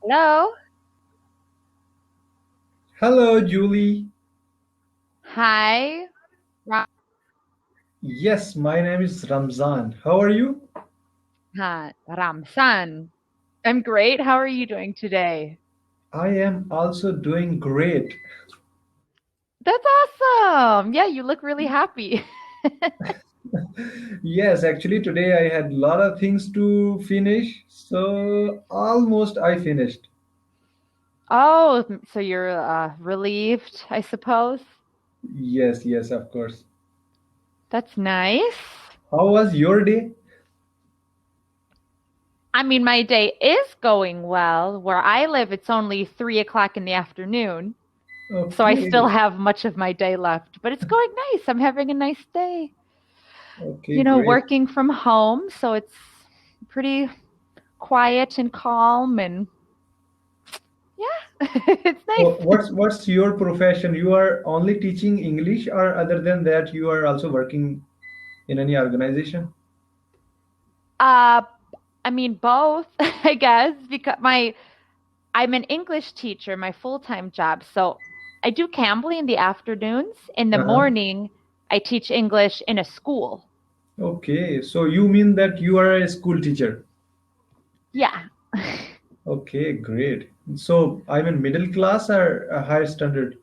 Hello. Hello, Julie. Hi. Yes, my name is Ramzan. How are you? Ramsan. I'm great. How are you doing today? I am also doing great. That's awesome. Yeah, you look really happy. Yes, actually, today I had a lot of things to finish, so almost I finished. Oh, so you're relieved, I suppose. Yes, yes, of course. That's nice. How was your day? I mean, my day is going well. Where I live, it's only 3 o'clock in the afternoon, so I Okay, still have much of my day left, but it's going nice. I'm having a nice day. okay, great. Working from home, so it's pretty quiet and calm and yeah, it's So nice. what's your profession? You are only teaching English, or other than that, you are also working in any organization? Uh, I mean both, I guess, because my I'm an English teacher, my full-time job. So I do Cambly in the afternoons. In the Uh-huh. morning, I teach English in a school. Okay, so you mean that you are a school teacher? Yeah. Okay, great. So I'm in middle class or a higher standard?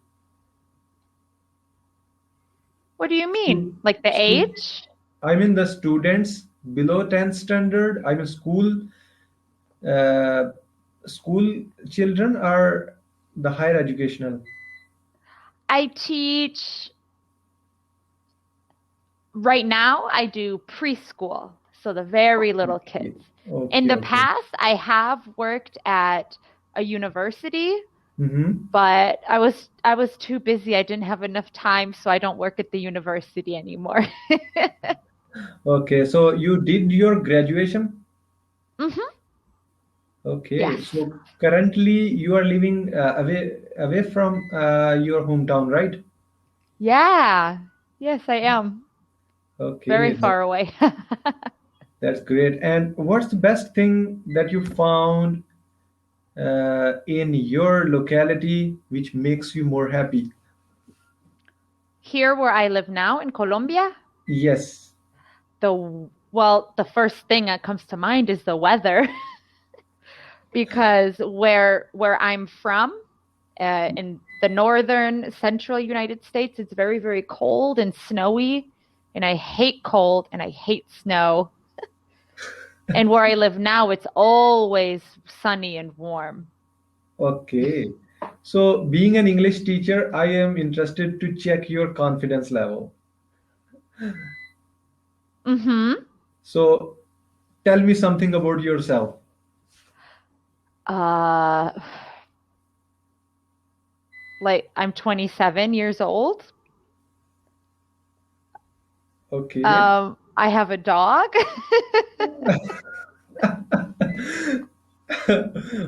What do you mean? Stu- Like the stu- age? I mean the students below 10th standard. I mean uh, school children are the higher educational. I teach right now, I do preschool, so the very little Okay, kids. In okay, the okay. past, I have worked at a university, Mm-hmm. but I was too busy. I didn't have enough time, so I don't work at the university anymore. Okay, so you did your graduation? Hmm. Okay, Yes. so currently you are living away from your hometown, right? Yeah. Yes, I am. Very Okay, far away. that's great. And what's the best thing that you found in your locality which makes you more happy? Here where I live now in Colombia, Yes. the first thing that comes to mind is the weather because where I'm from, in the northern central United States, it's very, very cold and snowy, and I hate cold and I hate snow. And where I live now, it's always sunny and warm. Okay. So, being an English teacher, I am interested to check your confidence level. Mm-hmm. So, tell me something about yourself. Uh, like I'm 27 years old. Okay. I have a dog.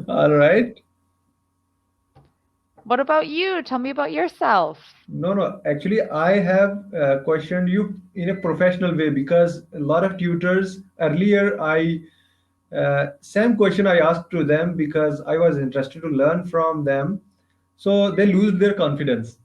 All right. What about you? Tell me about yourself. No, no. Actually, I have questioned you in a professional way because a lot of tutors earlier, same question I asked to them because I was interested to learn from them. So they lose their confidence.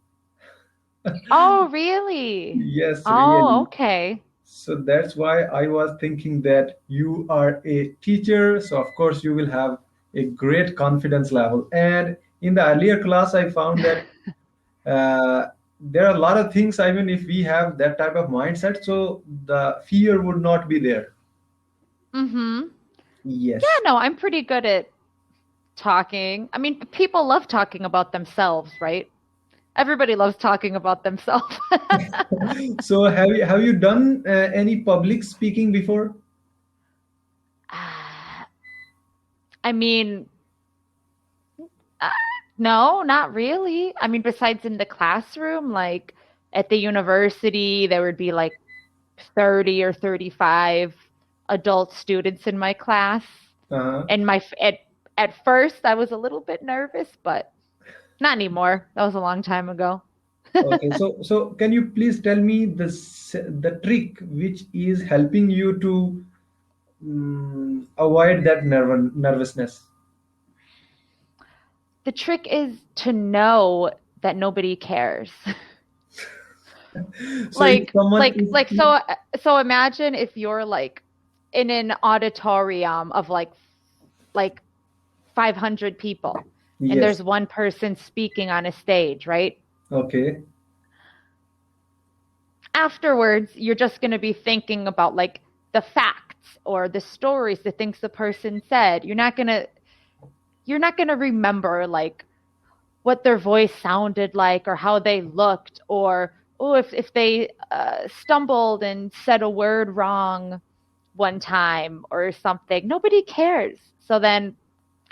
Oh, really? Yes, Oh, really. okay. So that's why I was thinking that you are a teacher. So of course you will have a great confidence level. And in the earlier class, I found that there are a lot of things. I mean, if we have that type of mindset, so the fear would not be there. Mm-hmm. Yeah, Yes. no, I'm pretty good at talking. I mean, people love talking about themselves, right? Everybody loves talking about themselves. So have you done any public speaking before? Ah, I mean, uh, no, not really. I mean, besides in the classroom, like at the university, there would be like 30 or 35 adult students in my class. Uh-huh. And at first I was a little bit nervous, but not anymore. That was a long time ago. Okay. So can you please tell me the trick which is helping you to avoid that nervousness? The trick is to know that nobody cares. So if someone is, So imagine if you're like in an auditorium of like 500 people and yes, there's one person speaking on a stage, right? okay, Afterwards, you're just going to be thinking about like the facts or the stories, the things the person said. You're not going to remember like what their voice sounded like or how they looked, or oh, if they stumbled and said a word wrong one time or something. Nobody cares. So then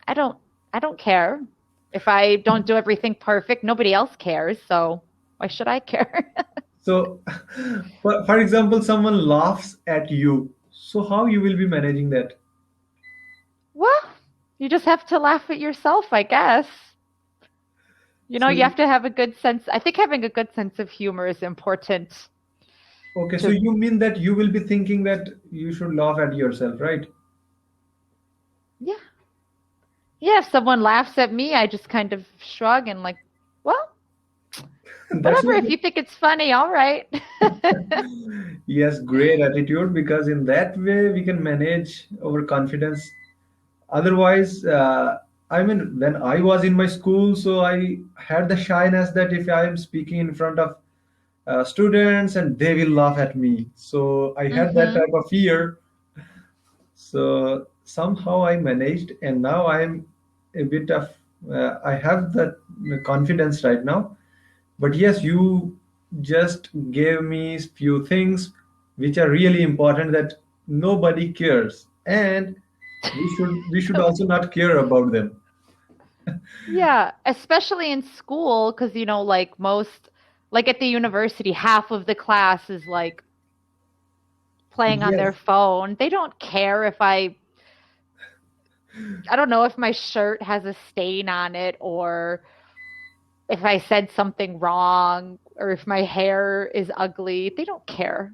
I don't care. If I don't do everything perfect, nobody else cares. So why should I care? so for example, someone laughs at you, so how you will be managing that? Well, you just have to laugh at yourself, I guess. So You have to have a good sense. I think having a good sense of humor is important okay, so to, you mean that you will be thinking that you should laugh at yourself, right? yeah. Yeah, if someone laughs at me, I just kind of shrug and like, well, That's whatever. not If you think it's funny, all right. yes, great attitude, because in that way we can manage our confidence. Otherwise, I mean, when I was in my school, so I had the shyness that if I am speaking in front of students and they will laugh at me, so I had that Mm-hmm. type of fear. So somehow I managed, and now I'm a bit of I have that confidence right now. But yes, you just gave me few things which are really important, that nobody cares, and we should also not care about them. Yeah, especially in school, because like like at the university, half of the class is like playing on their Yes. phone. They don't care if I don't know if my shirt has a stain on it or if I said something wrong or if my hair is ugly. They don't care.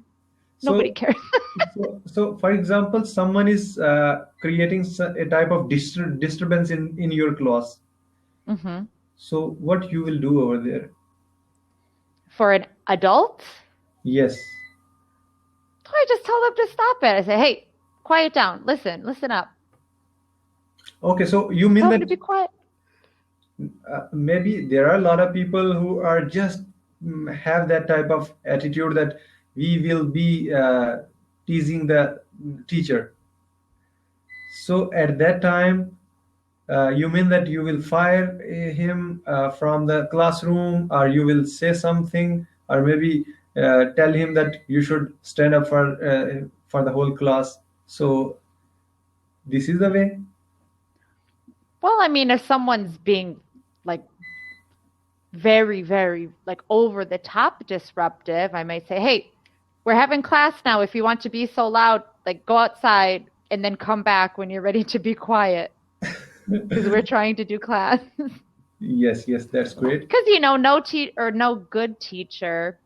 Nobody So, cares. so for example, someone is creating a type of disturbance in your class. Hmm. So, what you will do over there? For an adult, Yes. I just tell them to stop it. I say, hey, quiet down. Listen up. Okay, so you mean Tell them that to be quiet. maybe there are a lot of people who are just have that type of attitude that we will be teasing the teacher. So at that time, you mean that you will fire him from the classroom, or you will say something, or maybe tell him that you should stand up for the whole class. So this is the way. Well, I mean, if someone's being like very, very like over the top disruptive, I might say, hey, we're having class now. If you want to be so loud, like go outside and then come back when you're ready to be quiet because we're trying to do class. Yes, yes, that's great. Because no good teacher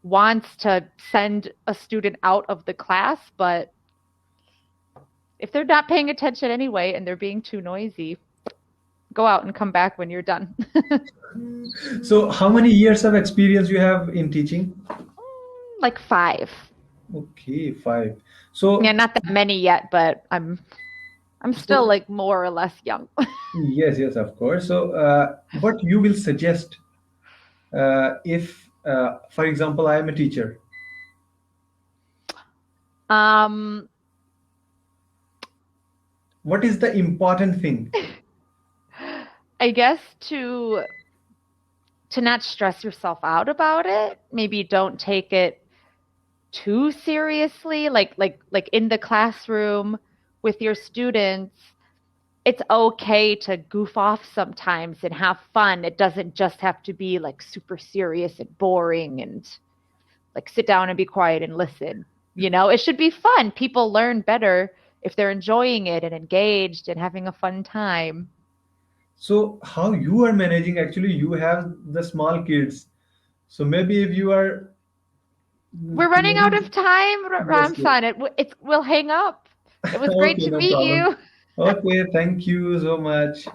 wants to send a student out of the class, but if they're not paying attention anyway and they're being too noisy, go out and come back when you're done. So how many years of experience you have in teaching? Like 5. Okay, 5. Yeah, So, not that many yet, but I'm still so like more or less young. yes, yes, of course. So, what you will suggest if, for example, I am a teacher? um, What is the important thing? I guess to not stress yourself out about it. Maybe don't take it too seriously. Like in the classroom with your students, it's okay to goof off sometimes and have fun. It doesn't just have to be like super serious and boring and like sit down and be quiet and listen. It should be fun. People learn better if they're enjoying it and engaged and having a fun time. So, how you are managing? Actually, you have the small kids. So maybe if you are We're running out of planning, time, yes, yes. Ramsan. We'll hang up. It was great Okay, to no meet problem. you. Okay, thank you so much.